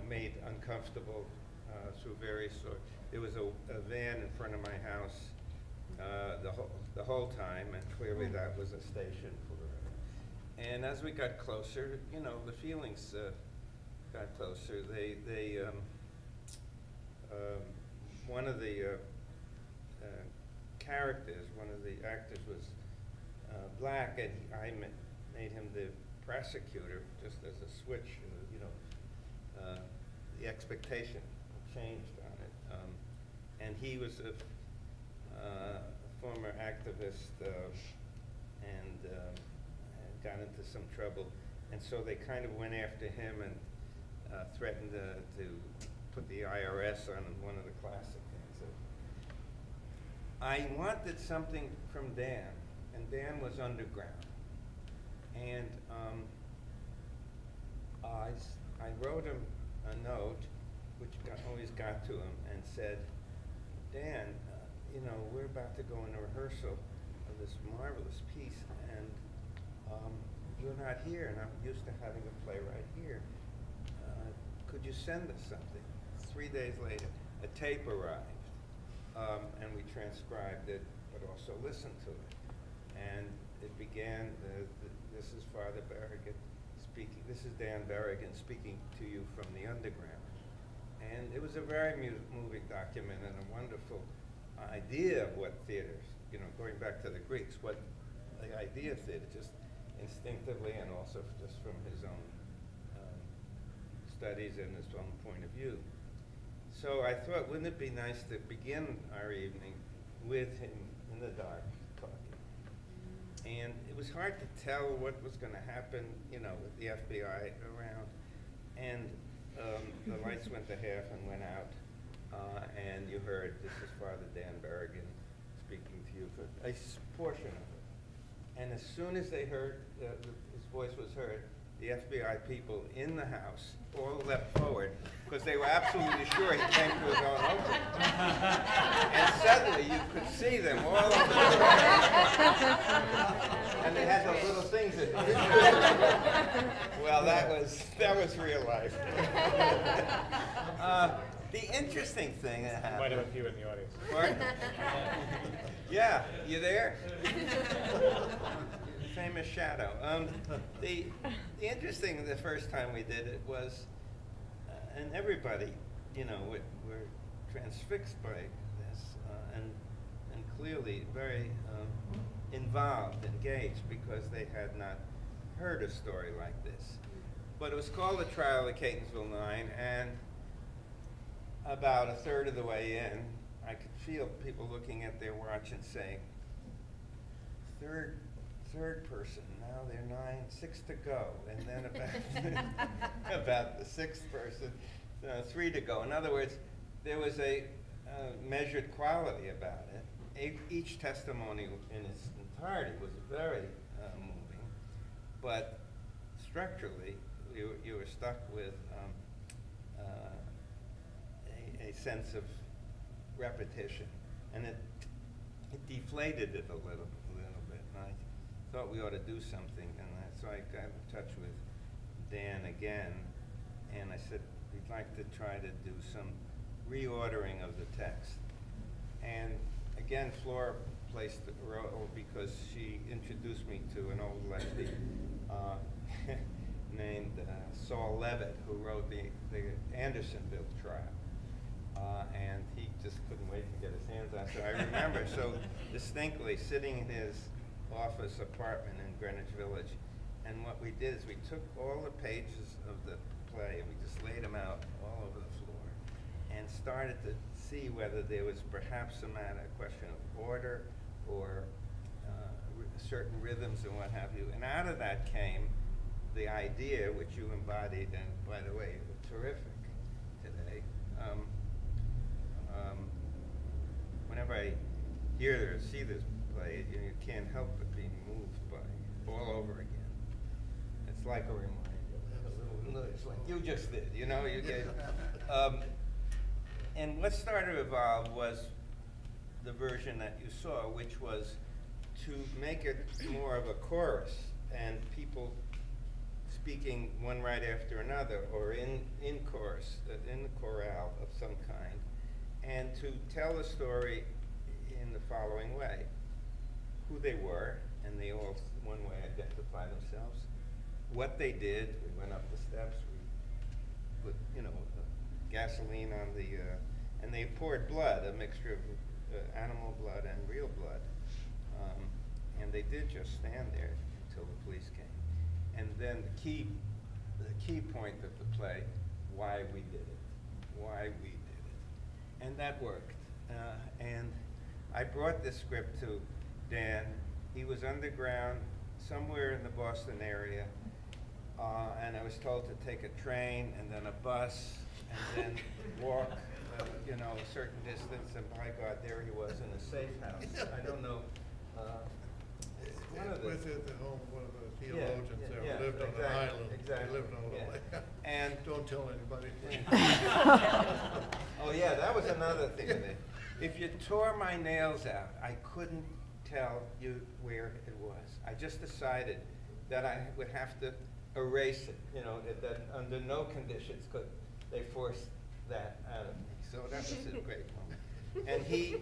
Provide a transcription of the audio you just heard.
made uncomfortable through various sorts. There was a van in front of my house the whole time, and clearly that was a station for her. And as we got closer, you know, the feelings got closer. One of the characters, one of the actors was black, and I made him the prosecutor just as a switch, you know, the expectation changed on it. And he was a former activist and got into some trouble. And so they kind of went after him and threatened to put the IRS on one of the classic things. I wanted something from Dan, and Dan was underground. And I wrote him a note, which always got to him, and said, Dan, you know, we're about to go into rehearsal of this marvelous piece, and you're not here, and I'm used to having a playwright here. Could you send us something? 3 days later, a tape arrived, and we transcribed it, but also listened to it. And it began, this is Father Berrigan speaking, this is Dan Berrigan speaking to you from the underground. And it was a very moving document and a wonderful idea of what theaters, you know, going back to the Greeks, what the idea of theater, just instinctively and also just from his own studies and his own point of view. So I thought, wouldn't it be nice to begin our evening with him in the dark talking? And it was hard to tell what was going to happen, you know, with the FBI around. And the lights went to half and went out, and you heard, this is Father Dan Berrigan speaking to you for a portion of it. And as soon as they heard, his voice was heard, the FBI people in the house all leapt forward because they were absolutely sure he came to his own opening. And suddenly you could see them all over the room. And they had those little things that well, that was real life. The interesting thing that happened. Might have a few in the audience. Pardon? Yeah, you there? Famous shadow. The interesting, the first time we did it was, and everybody, you know, were transfixed by this, and clearly very involved, engaged, because they had not heard a story like this. But it was called The Trial of the Catonsville Nine, and about a third of the way in, I could feel people looking at their watch and saying, third person, now they're 6 to go, and then about the 6th person, 3 to go. In other words, there was a measured quality about it. Each testimony in its entirety was very moving, but structurally, you were stuck with a sense of repetition, and it deflated it a little bit. And I thought we ought to do something, and so I got in touch with Dan again, and I said we'd like to try to do some reordering of the text. And again, Flora placed the role because she introduced me to an old lefty named Saul Levitt, who wrote the Andersonville trial. And he just couldn't wait to get his hands on it. So I remember so distinctly sitting in his office apartment in Greenwich Village, and what we did is we took all the pages of the play and we just laid them out all over the floor and started to see whether there was perhaps a question of order or certain rhythms and what have you. And out of that came the idea, which you embodied, and by the way, terrific today. Whenever I hear or see this play, you can't help but be moved by it all over again. It's like a reminder. It's like you just did, you know. You get, and what started to evolve was the version that you saw, which was to make it more of a chorus and people speaking one right after another, or in chorus, in the chorale of some kind, and to tell a story in the following way: who they were, and they all one way identify themselves, what they did. We went up the steps, we put, you know, gasoline on the, and they poured blood, a mixture of animal blood and real blood. And they did just stand there until the police came. And then the key point of the play, why we did it, why we did it. And that worked. And I brought this script to Dan. He was underground somewhere in the Boston area, and I was told to take a train and then a bus and then walk, you know, a certain distance, and by God, there he was in a safe house. I don't know. Was at the home of one of the theologians there who lived on exactly, an island. Exactly. He lived on a lake. And don't tell anybody. Oh yeah, that was another thing of it. If you tore my nails out, I couldn't tell you where it was. I just decided that I would have to erase it. You know, that under no conditions could they force that out of me. So that was a great moment. And he.